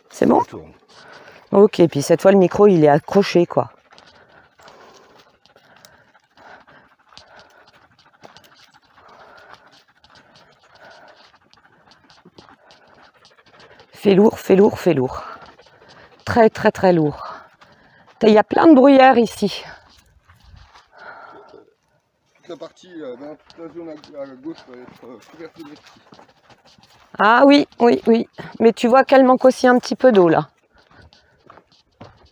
C'est bon? Ok, puis cette fois le micro il est accroché quoi. Fait lourd, fait lourd, fait lourd. Très très très lourd. Il y a plein de bruyères ici. Toute la partie, toute la zone à gauche va être couverte de myrtilles. Ah oui, oui, oui. Mais tu vois qu'elle manque aussi un petit peu d'eau là.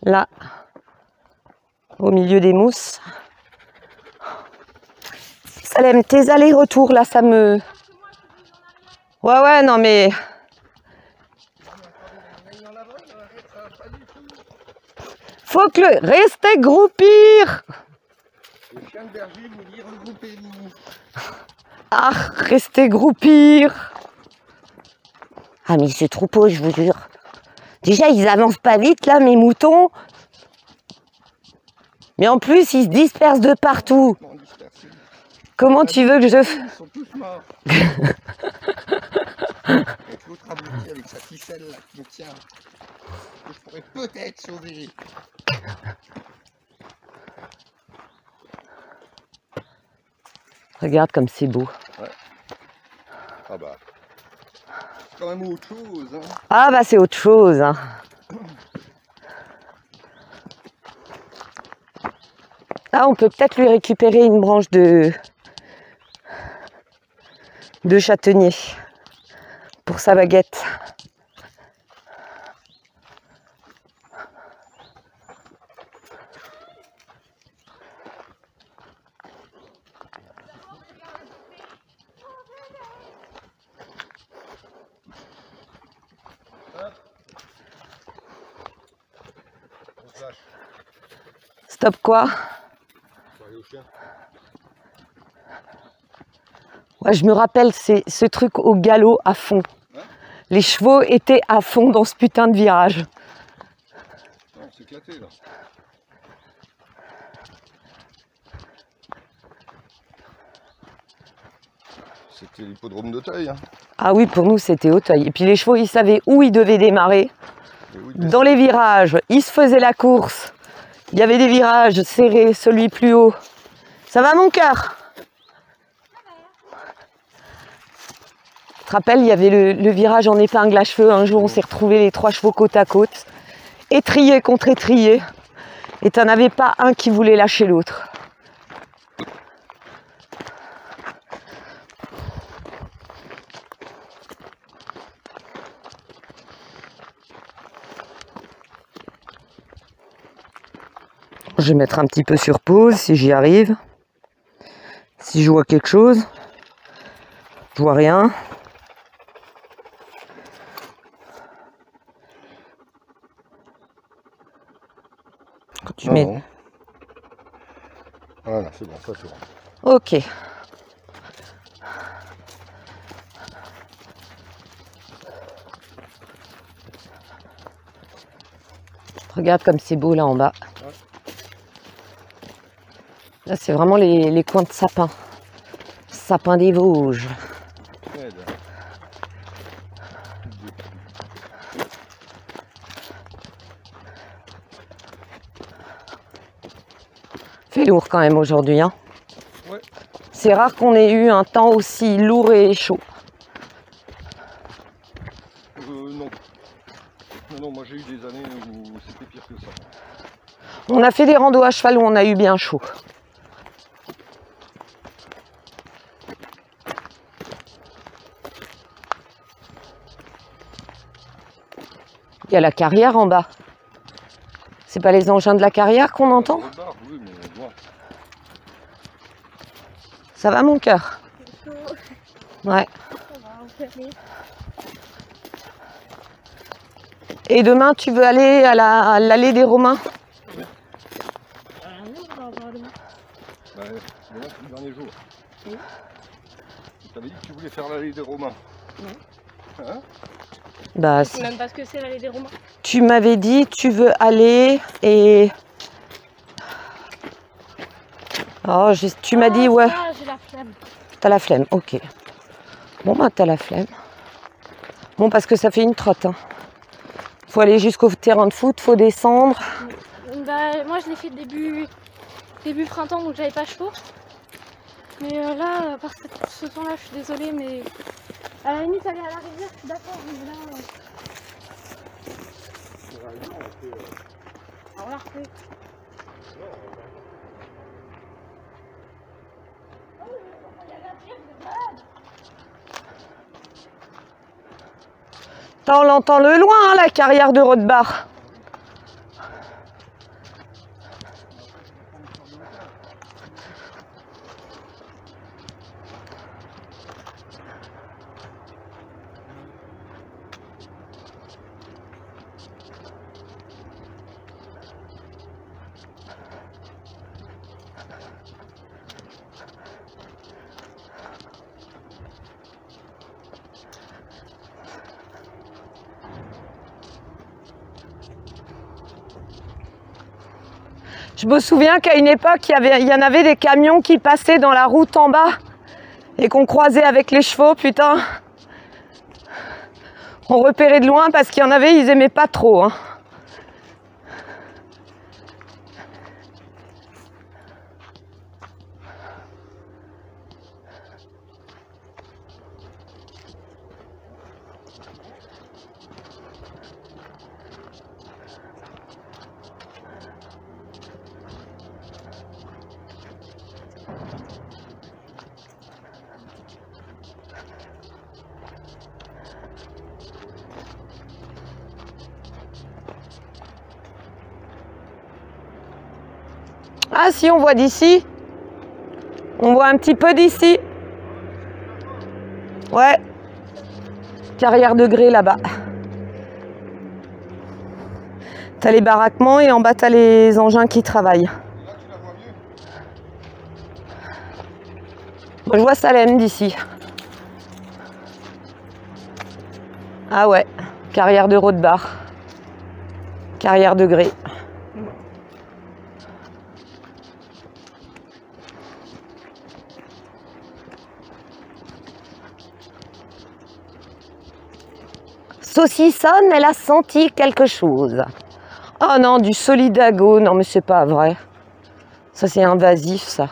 Là, au milieu des mousses. Salem, tes allers-retours là, ça me... Ouais, ouais, non mais... Faut que le... Restez groupir. Le chien de berger vous dit regroupez-vous. Ah, restez groupir. Ah mais ce troupeau, je vous jure. Déjà, ils avancent pas vite là, mes moutons. Mais en plus, ils se dispersent de partout. Comment tu veux que je... Ils sont tous morts. Avec l'autre abruti avec sa ficelle là qui me tient. Que je pourrais peut-être sauver. Regarde comme c'est beau. Ouais. Ah bah. C'est quand même autre chose. Hein. Ah bah c'est autre chose. Hein. Ah, on peut peut-être lui récupérer une branche de châtaignier pour sa baguette. Stop quoi? Ouais, je me rappelle, c'est ce truc au galop à fond. Hein? Les chevaux étaient à fond dans ce putain de virage. On s'est éclaté là. C'était l'hippodrome d'Auteuil. Hein. Ah oui, pour nous c'était Auteuil. Et puis les chevaux, ils savaient où ils devaient démarrer. Dans les virages, ils se faisaient la course. Il y avait des virages serrés, celui plus haut. Ça va mon cœur? Tu te rappelles, il y avait le virage en épingle à cheveux. Un jour, on s'est retrouvés les 3 chevaux côte à côte. Étrié contre étrié. Et t'en avais pas un qui voulait lâcher l'autre. Je vais mettre un petit peu sur pause si j'y arrive. Si je vois quelque chose. Je vois rien. Quand tu mets... Non. Voilà, c'est bon, ça tourne. Ok. Regarde comme c'est beau là en bas. Ouais. Là c'est vraiment les coins de sapin. Sapin des Vosges. Ouais, fait lourd quand même aujourd'hui. Hein. Ouais. C'est rare qu'on ait eu un temps aussi lourd et chaud. Non. Non, moi j'ai eu des années où c'était pire que ça. On a fait des randos à cheval où on a eu bien chaud. Il y a la carrière en bas. C'est pas les engins de la carrière qu'on entend? Oui, mais bon. Ça va mon cœur? Ouais. Et demain tu veux aller à l'allée des Romains? Demain c'est le dernier jour. Oui. Tu t'avais dit que tu voulais faire l'allée des Romains. Oui. Hein? Bah, je sais même pas ce que c'est l'allée des Romains. Tu m'avais dit tu veux aller et... Oh, tu m'as dit ouais. J'ai la flemme. T'as la flemme, ok. Bon bah t'as la flemme. Bon parce que ça fait une trotte. Hein. Faut aller jusqu'au terrain de foot, faut descendre. Bah, moi je l'ai fait début printemps où j'avais pas chaud. Mais là, par ce temps-là, je suis désolée, mais à la limite aller à la rivière, je suis d'accord, mais là. On l'a refait. On l'entend le loin, hein, la carrière de Rothbard. Je me souviens qu'à une époque, il y en avait des camions qui passaient dans la route en bas et qu'on croisait avec les chevaux, putain. On repérait de loin parce qu'il y en avait, ils aimaient pas trop. Hein. Ah si, on voit d'ici. On voit un petit peu d'ici. Ouais. Carrière de grès là-bas. T'as les baraquements et en bas t'as les engins qui travaillent. Moi je vois Salem d'ici. Ah ouais. Carrière de Rothbard. Carrière de grès. Saucissonne, elle a senti quelque chose. Oh non, du Solidago. Non, mais c'est pas vrai. Ça, c'est invasif, ça.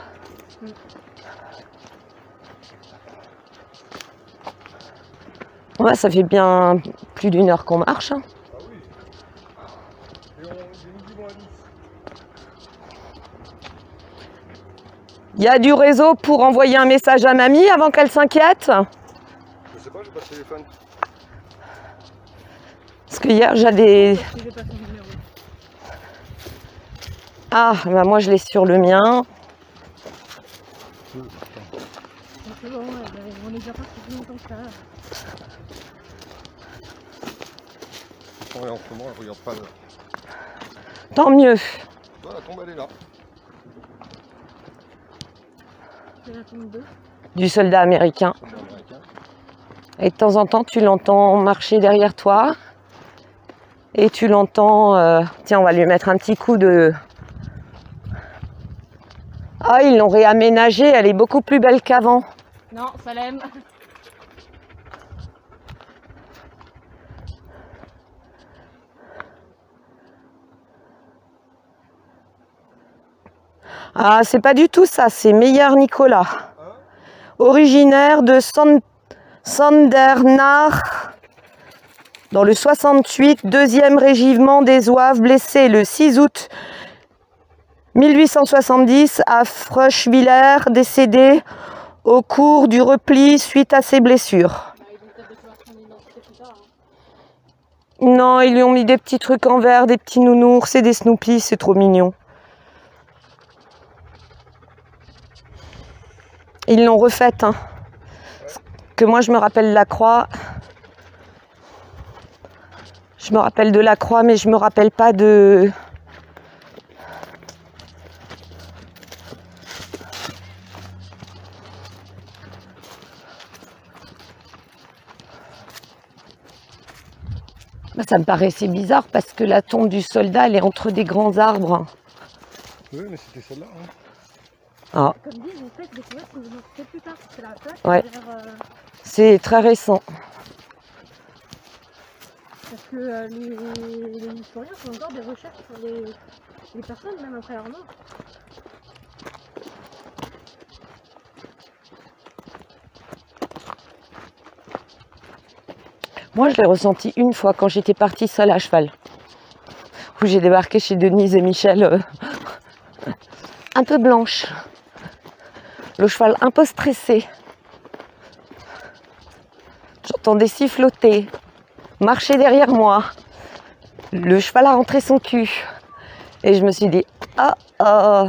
Ouais, ça fait bien plus d'1 heure qu'on marche. Hein. Ah oui. Et on est moins 10. Il y a du réseau pour envoyer un message à mamie avant qu'elle s'inquiète? Je sais pas, j'ai pas de téléphone. Parce que hier, j'ai des... Ah, bah moi, je l'ai sur le mien. C'est bon, on est déjà parti plus longtemps que ça. En ce moment, je regarde pas l'heure. Tant mieux. La tombe, elle est là. C'est la tombe 2. Du soldat américain. Et de temps en temps, tu l'entends marcher derrière toi. Et tu l'entends... Tiens, on va lui mettre un petit coup de... Ah, ils l'ont réaménagée. Elle est beaucoup plus belle qu'avant. Non, Salem. Ah, c'est pas du tout ça. C'est Meilleur Nicolas. Originaire de Sandernach. Dans le 68, 2e régiment des Zouaves, blessé le 6 août 1870 à Fröschwiller, décédé au cours du repli suite à ses blessures. Non, ils lui ont mis des petits trucs en verre, des petits nounours et des Snoopy, c'est trop mignon. Ils l'ont refaite, hein. Que moi je me rappelle la croix. Je me rappelle de la croix, mais je me rappelle pas de... Ça me paraissait bizarre parce que la tombe du soldat, elle est entre des grands arbres. Oui, mais c'était celle-là. Hein. Ah. Comme dit, j'ai fait découvrir que vous en faites plus tard, parce que la place, Ouais. c'est C'est très récent. Parce que les historiens font encore des recherches sur les personnes, même après leur mort. Moi, je l'ai ressenti une fois quand j'étais partie seule à cheval. Où j'ai débarqué chez Denise et Michel, un peu blanche. Le cheval un peu stressé. J'entendais siffloter, marcher derrière moi. Le cheval a rentré son cul. Et je me suis dit, ah ah.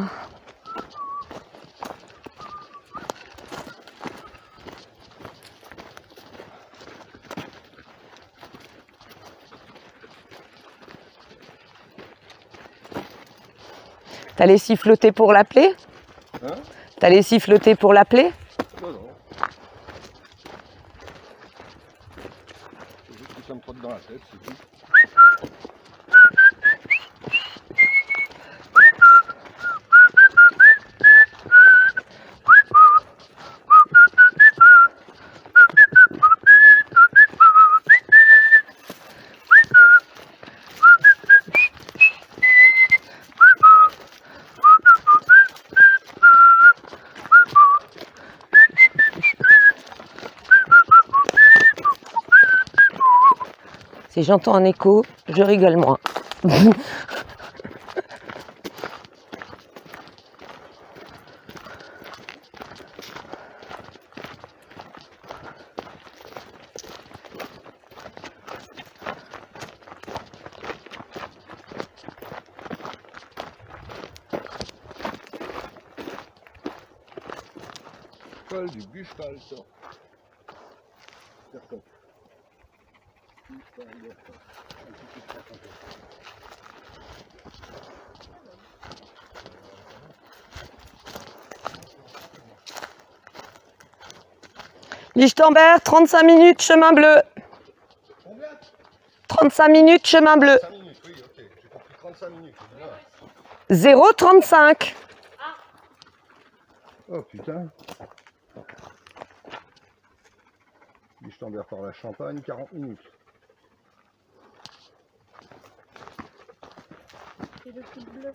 T'allais siffloter pour l'appeler? Hein? T'allais siffloter pour l'appeler? Non, non. C'est juste que ça me trotte dans la tête, c'est tout. Si j'entends un écho, je rigole moins. Cheval du Buchwald. D'accord. Lichtenberg, 35 minutes, chemin bleu. Combien? 35 minutes, chemin bleu. 5 minutes, oui, ok. J'ai compris 35 minutes. 0,35. Oh putain. Lichtenberg par la Champagne, 40 minutes. Et le truc bleu.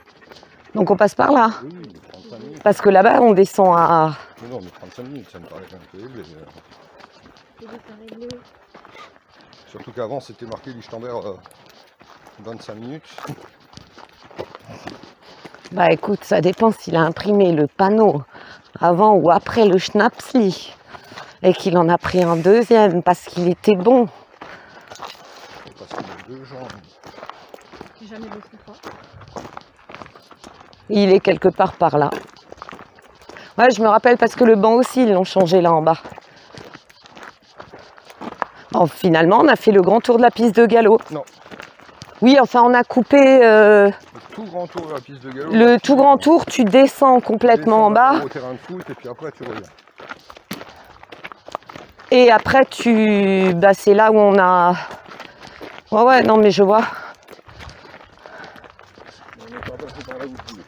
Donc on passe par là. Oui, oui, 35 minutes. Parce que là-bas, on descend à... Mais non, mais 35 minutes, ça me paraît un peu élevé. Et le carré bleu. Surtout qu'avant, c'était marqué Lichtenberg 25 minutes. Bah écoute, ça dépend s'il a imprimé le panneau avant ou après le Schnapsli. Et qu'il en a pris un deuxième parce qu'il était bon. Parce qu'il a 2 jambes. J'ai jamais bossé quoi. Il est quelque part par là. Ouais, je me rappelle parce que le banc aussi, ils l'ont changé là en bas. Bon, finalement, on a fait le grand tour de la piste de galop. Non. Oui, enfin, on a coupé Le tout grand tour de la piste de galop. le tout grand tour. Tu descends complètement en bas. Au terrain de foot et puis après tu reviens. Et après, bah, c'est là où on a... Ouais, ouais, non, mais je vois. On n'est pas passé par là où vous voulez.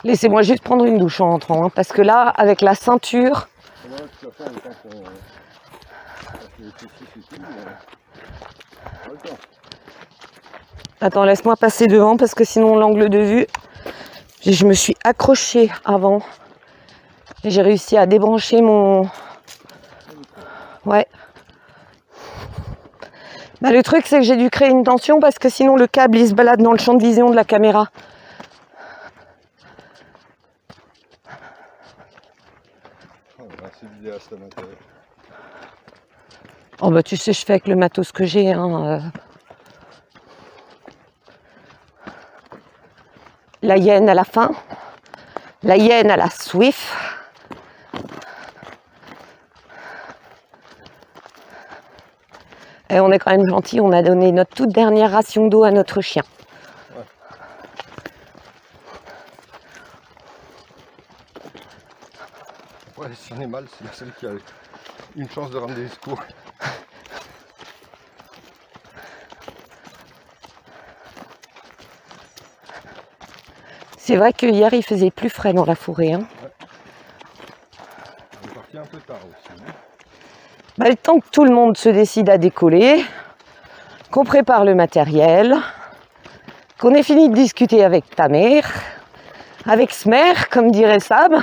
Laissez-moi juste prendre une douche en rentrant, hein, parce que là, avec la ceinture... De toute façon, le temps qu'on fasse les fessiers et tout, pas le temps. Attends, laisse-moi passer devant, parce que sinon, l'angle de vue... Je me suis accrochée avant. Et j'ai réussi à débrancher mon... Ouais. Bah, le truc, c'est que j'ai dû créer une tension, parce que sinon, le câble, il se balade dans le champ de vision de la caméra. Oh, c'est vidéaste à l'intérieur. Oh bah tu sais, je fais avec le matos que j'ai. Hein. La hyène à la fin. La hyène à la Swift. Et on est quand même gentil, on a donné notre toute dernière ration d'eau à notre chien. Ouais, si on est mal, c'est celle qui a une chance de ramener les secours. C'est vrai que hier il faisait plus frais dans la forêt. Hein. Ouais. On est parti un peu tard aussi. Hein. Bah, le temps que tout le monde se décide à décoller, qu'on prépare le matériel, qu'on ait fini de discuter avec ta mère, avec Smer, comme dirait Sab.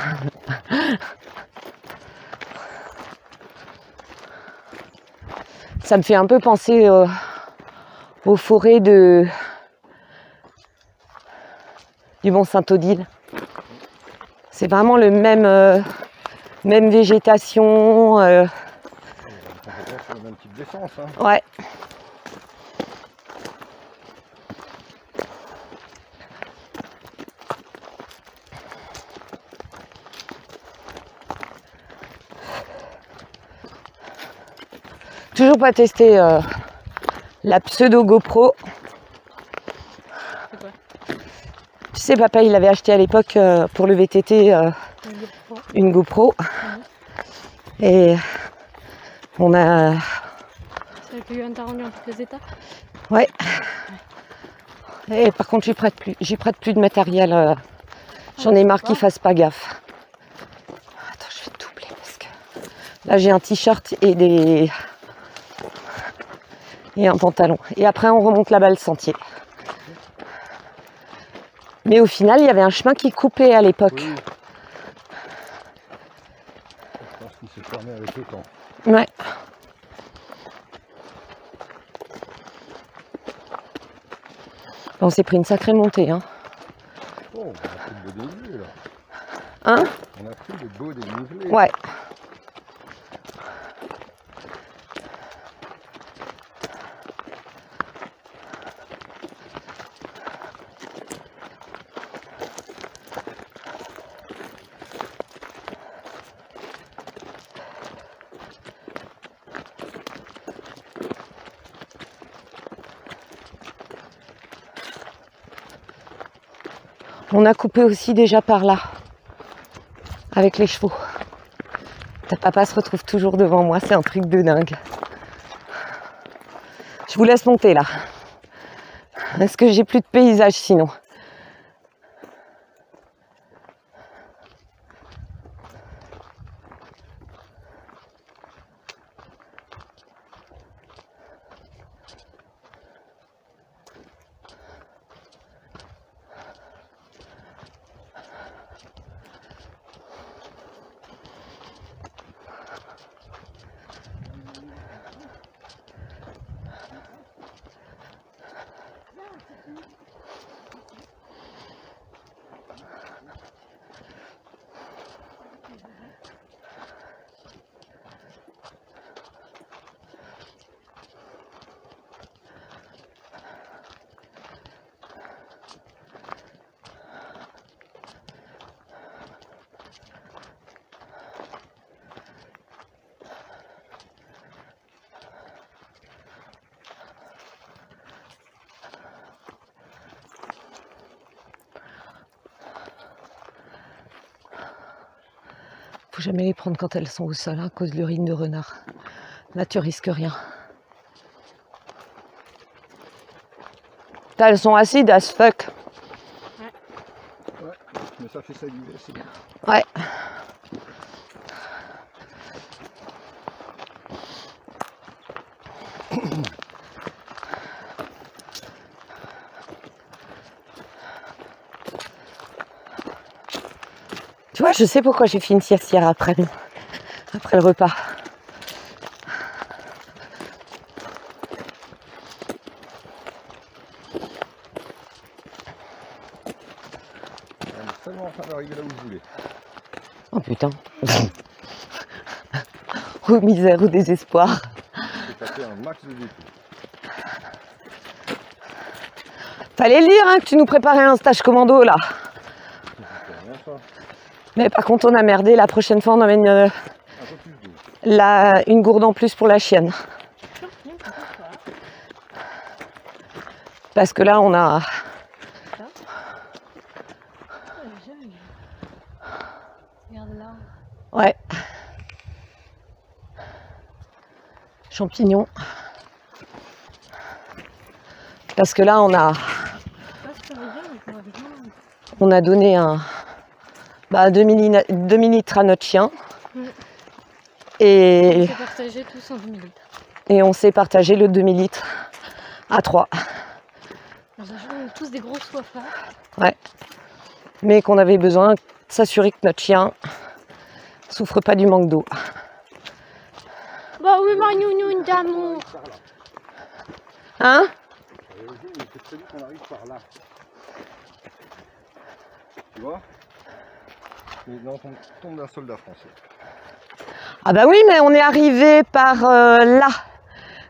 Ça me fait un peu penser aux forêts du Mont-Saint-Odile. C'est vraiment le même végétation. On est sur le même type d'essence. Hein. Ouais. Toujours pas testé la pseudo GoPro. C'est quoi? Tu sais, papa, il avait acheté à l'époque pour le VTT une GoPro. Et on a... C'est avec le interrompu en toutes les étapes. Ouais. Et par contre, j'y prête plus de matériel. J'en ai marre qu'il fasse pas gaffe. Attends, je vais doubler parce que là, j'ai un t-shirt et un pantalon. Et après, on remonte là-bas le sentier. Mais au final, il y avait un chemin qui coupait à l'époque. Oui. Je pense qu'il s'est fermé avec le temps. Ouais. On s'est pris une sacrée montée. Hein. Oh, on a pris le beau dénivelé là. Hein? On a pris le beau dénivelé. Ouais. On a coupé aussi déjà par là, avec les chevaux. Ta papa se retrouve toujours devant moi, c'est un truc de dingue. Je vous laisse monter là. Est-ce que j'ai plus de paysage sinon? Faut jamais les prendre quand elles sont au sol, hein, à cause de l'urine de renard. Là, tu risques rien. Elles sont acides as fuck. Ouais, mais ça fait saliver, c'est bien. Ouais. Tu vois, je sais pourquoi j'ai fait une sieste hier après le repas. On est tellement en train d'arriver là où je voulais. Oh putain. Oh misère, au désespoir. J'ai tapé un max de défis. Fallait le dire hein, que tu nous préparais un stage commando là. C'est rien ça. Mais par contre on a merdé, la prochaine fois on emmène Un peu plus d'eau. une gourde en plus pour la chienne. Parce que là on a... Regarde là. Ouais. Champignons. Parce que là on a... Je sais pas ce que ça veut dire, mais On a donné un demi-litre à notre chien. Et On s'est partagé tous en demi-litre. Et on s'est partagé le demi-litre à 3. On a tous des gros soifards. Ouais. Mais qu'on avait besoin de s'assurer que notre chien souffre pas du manque d'eau. Bah oui, ma nounoune d'amour. Hein? C'est prévu qu'on arrive par là. Tu vois? Mais là, on tombe d'un soldat français. Ah bah oui, mais on est arrivé par là.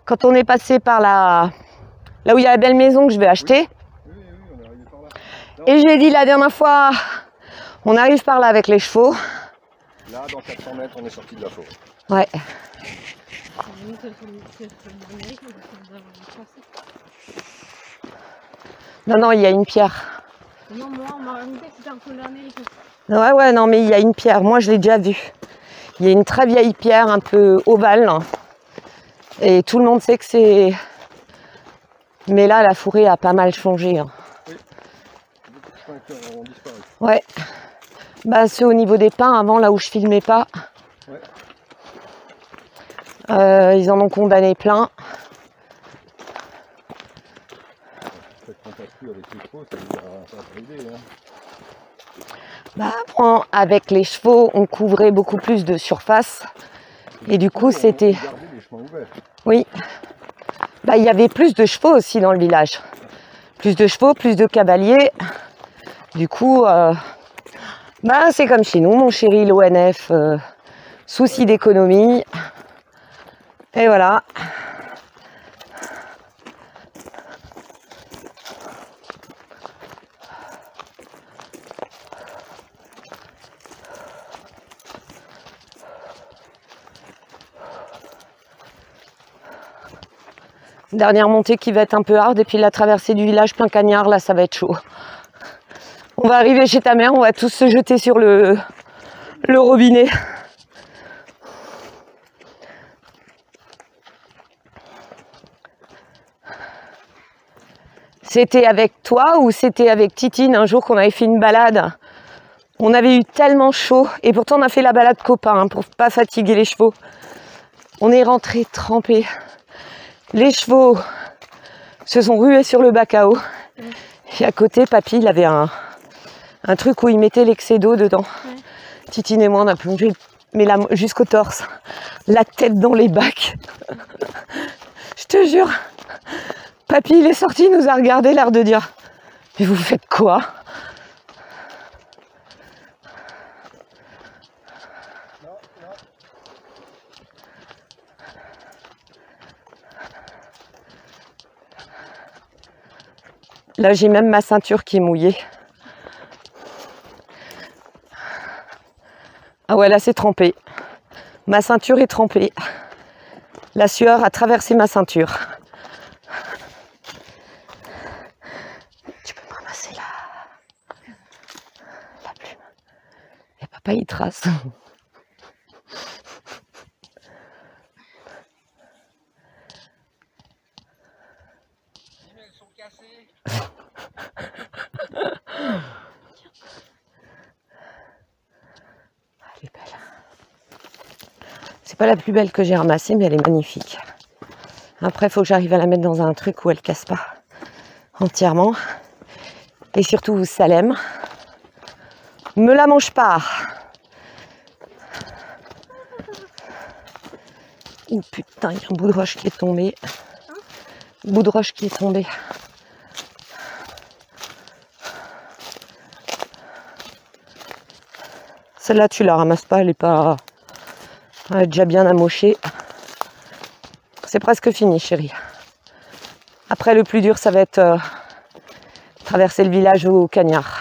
Quand on est passé par là où il y a la belle maison que je vais acheter. Oui, on est arrivé par là. Et j'ai dit la dernière fois, on arrive par là avec les chevaux. Là, dans 400 mètres, on est sorti de la forêt. Ouais. Non, il y a une pierre. Non, moi, on m'a dit que c'était un peu l'Amérique. Ouais, non, mais il y a une pierre. Moi, je l'ai déjà vue. Il y a une très vieille pierre, un peu ovale. Et tout le monde sait que c'est... Mais là, la forêt a pas mal changé. Oui. Beaucoup de chemins qui ont disparu. Ouais. Bah, c'est au niveau des pins, avant, là où je filmais pas. Ouais. Ils en ont condamné plein. Peut-être qu'on passe plus avec les chevaux, ça va pas aider. Hein. Bah, avec les chevaux, on couvrait beaucoup plus de surface. Et du coup, c'était... On gardait les chemins ouverts. Oui. Bah, il y avait plus de chevaux aussi dans le village. Plus de chevaux, plus de cavaliers. Du coup, bah, c'est comme chez nous, mon chéri, l'ONF, souci d'économie. Et voilà. Dernière montée qui va être un peu hard et puis la traversée du village plein cagnard, là ça va être chaud. On va arriver chez ta mère, on va tous se jeter sur le robinet. C'était avec toi ou c'était avec Titine un jour qu'on avait fait une balade? On avait eu tellement chaud et pourtant on a fait la balade copain hein, pour pas fatiguer les chevaux. On est rentré trempés. Les chevaux se sont rués sur le bac à eau. Et à côté, papy, il avait un truc où il mettait l'excès d'eau dedans. Ouais. Titine et moi, on a plongé mais jusqu'au torse. La tête dans les bacs. Je te jure. Papy, il est sorti, il nous a regardé, l'air de dire « Mais vous faites quoi ?» Là, j'ai même ma ceinture qui est mouillée. Ah ouais, là, c'est trempé. Ma ceinture est trempée. La sueur a traversé ma ceinture. Tu peux me ramasser la plume. Et papa, il trace. Elle est belle. C'est pas la plus belle que j'ai ramassée, mais elle est magnifique. Après, il faut que j'arrive à la mettre dans un truc où elle casse pas entièrement. Et surtout, Salem, me la mange pas. Oh putain, il y a un bout de roche qui est tombé. Un bout de roche qui est tombé. Celle-là, tu la ramasses pas, elle est déjà bien amochée. C'est presque fini, chérie. Après, le plus dur, ça va être traverser le village au cagnard.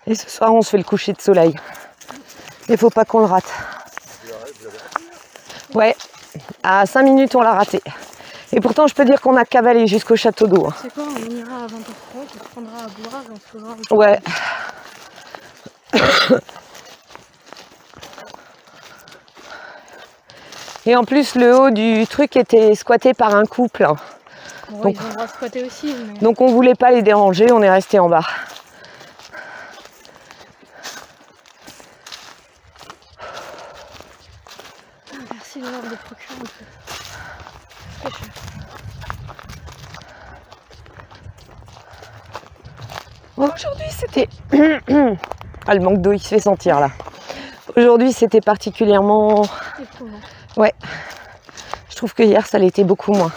Et ce soir, on se fait le coucher de soleil. Il faut pas qu'on le rate. Ouais, à 5 minutes, on l'a raté. Et pourtant, je peux dire qu'on a cavalé jusqu'au château d'eau. C'est quoi, on ira à 20h30, on se prendra à boire et on se posera. Ouais. Et en plus, le haut du truc était squatté par un couple. Bon, Donc, ils ont le droit de squatter aussi. Mais... donc on voulait pas les déranger, on est resté en bas. Merci de m'avoir procuré un peu. Aujourd'hui, c'était... Ah, le manque d'eau, il se fait sentir, là. Aujourd'hui, c'était particulièrement... éprouvant. Ouais. Je trouve que hier, ça l'était beaucoup moins.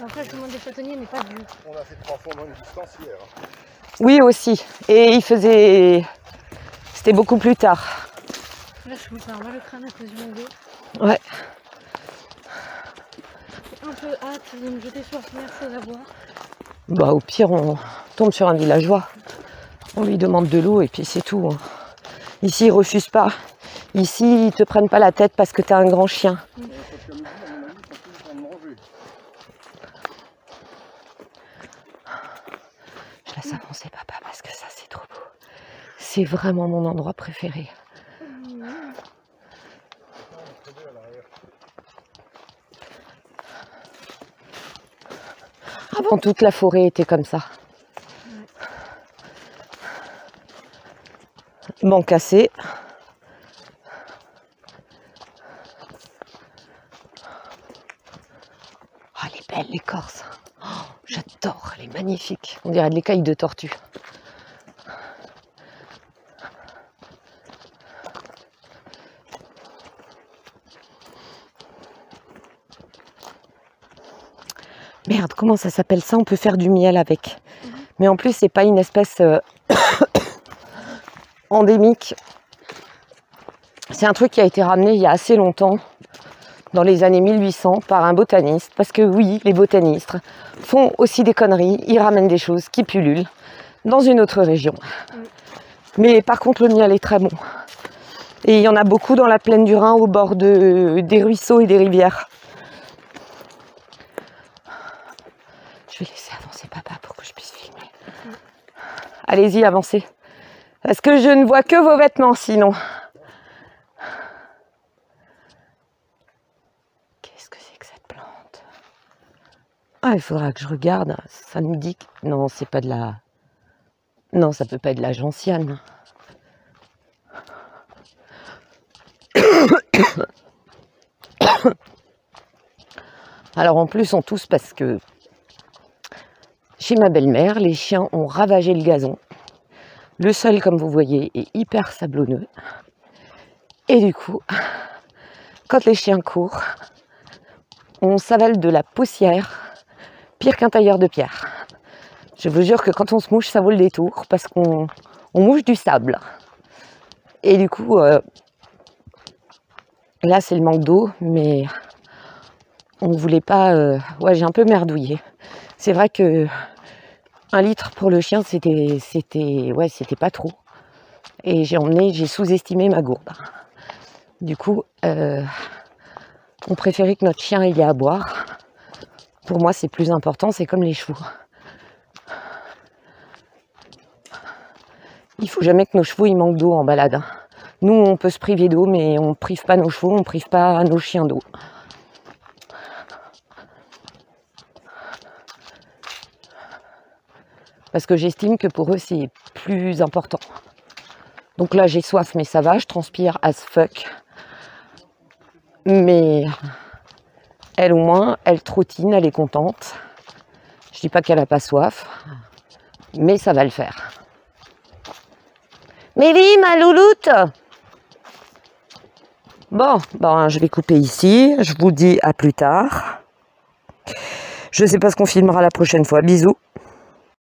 Après, je demande des photoniers, mais pas du... On a fait 3 fois moins de distance hier. Oui, aussi. Et il faisait... C'était beaucoup plus tard. Là, je me fais un mal au crâne à cause du manque d'eau. Ouais. J'ai un peu hâte de me jeter sur la première chose à boire. Bah, au pire, on tombe sur un villageois. On lui demande de l'eau et puis c'est tout. Hein. Ici, ils refusent pas. Ici, ils te prennent pas la tête parce que t'as un grand chien. Parce qu'à midi, à mon avis, ils sont tous en train de manger. Je laisse avancer papa parce que ça, c'est trop beau. C'est vraiment mon endroit préféré. Avant, toute la forêt était comme ça. Banc cassé. Ah, elle est belle l'écorce. Oh, j'adore, elle est magnifique. On dirait de l'écaille de tortue. Merde, comment ça s'appelle ça? On peut faire du miel avec. Mais en plus, c'est pas une espèce endémique. C'est un truc qui a été ramené il y a assez longtemps, dans les années 1800, par un botaniste. Parce que oui, les botanistes font aussi des conneries. Ils ramènent des choses qui pullulent dans une autre région. Mais par contre, le miel est très bon. Et il y en a beaucoup dans la plaine du Rhin, au bord des ruisseaux et des rivières. Je vais laisser avancer papa pour que je puisse filmer. Allez-y, avancez. Parce que je ne vois que vos vêtements sinon. Qu'est-ce que c'est que cette plante? Ah, il faudra que je regarde. Ça me dit que... Non, c'est pas de la... Non, ça peut pas être de la gentiane. Alors en plus, on tousse parce que chez ma belle-mère, les chiens ont ravagé le gazon. Le sol, comme vous voyez, est hyper sablonneux. Et du coup, quand les chiens courent, on s'avale de la poussière, pire qu'un tailleur de pierre. Je vous jure que quand on se mouche, ça vaut le détour, parce qu'on mouche du sable. Et du coup, là, c'est le manque d'eau, mais on ne voulait pas... Ouais, j'ai un peu merdouillé. C'est vrai que 1 litre pour le chien, c'était pas trop. Et j'ai sous-estimé ma gourde. Du coup, on préférait que notre chien ait à boire. Pour moi, c'est plus important, c'est comme les chevaux. Il faut jamais que nos chevaux ils manquent d'eau en balade. Nous, on peut se priver d'eau, mais on ne prive pas nos chevaux, on ne prive pas nos chiens d'eau. Parce que j'estime que pour eux, c'est plus important. Donc là, j'ai soif, mais ça va, je transpire as fuck. Mais elle, au moins, elle trottine, elle est contente. Je dis pas qu'elle n'a pas soif, mais ça va le faire. Mais oui, ma louloute! Bon, je vais couper ici. Je vous dis à plus tard. Je sais pas ce qu'on filmera la prochaine fois. Bisous.